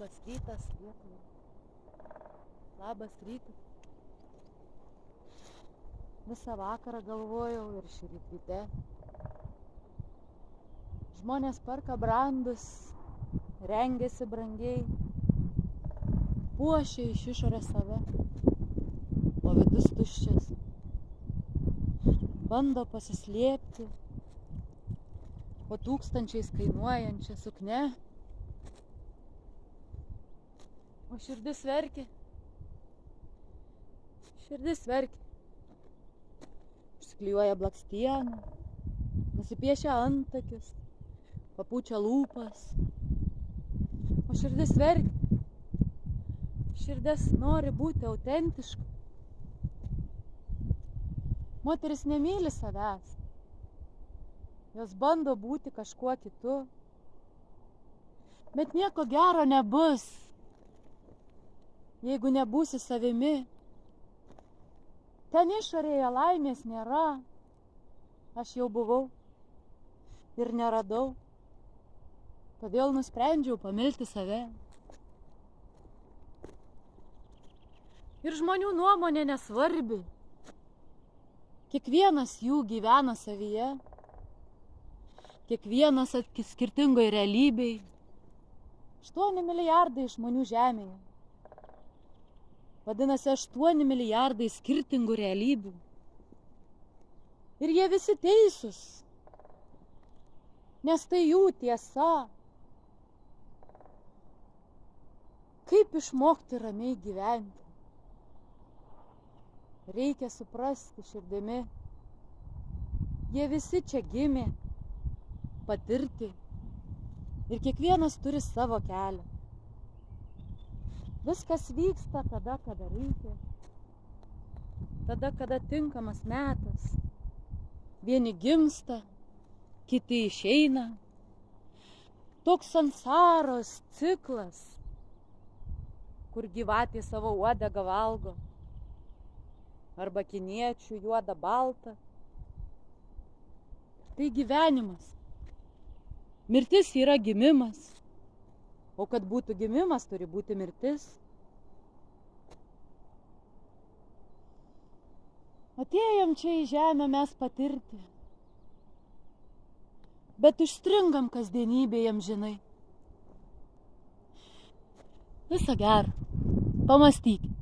Labas rytas, Lietuva. Labas rytas. Visą vakarą galvojau ir šį ryte. Žmonės perka brandus, rengiasi brangiai, puošia iš išorės save, o vidus tuščias. Bando pasislėpti po tūkstančiais kainuojančią suknę, o širdis verkia. Užsiklijuoja blakstieną, nusipiešia antakius, papūčia lūpas, o širdis verkia. Širdis nori būti autentiška. Moteris nemyli savęs. Jos bando būti kažkuo kitu. Bet nieko gero nebus, jeigu nebūsi savimi. Ten išorėje laimės nėra. Aš jau buvau ir neradau. Todėl nusprendžiau pamilti save. Ir žmonių nuomonė nesvarbi. Kiekvienas jų gyvena savyje. Kiekvienas skirtingoj realybėj. 8 milijardai žmonių žemėje. Vadinasi, 8 milijardai skirtingų realybių. Ir jie visi teisūs, nes tai jų tiesa. Kaip išmokti ramiai gyventi? Reikia suprasti širdimi. Jie visi čia gimė, patirti. Ir kiekvienas turi savo kelią. Viskas vyksta tada, kada reikia. Tada, kada tinkamas metas. Vieni gimsta, kiti išeina. Toks sansaros ciklas, kur gyvatė savo uodegą valgo. Arba kiniečių juoda balta. Tai gyvenimas. Mirtis yra gimimas. O kad būtų gimimas, turi būti mirtis. Atėjom čia į žemę mes patirti. Bet užstringam kasdienybėje amžinai. Visa gera. Pamąstykit.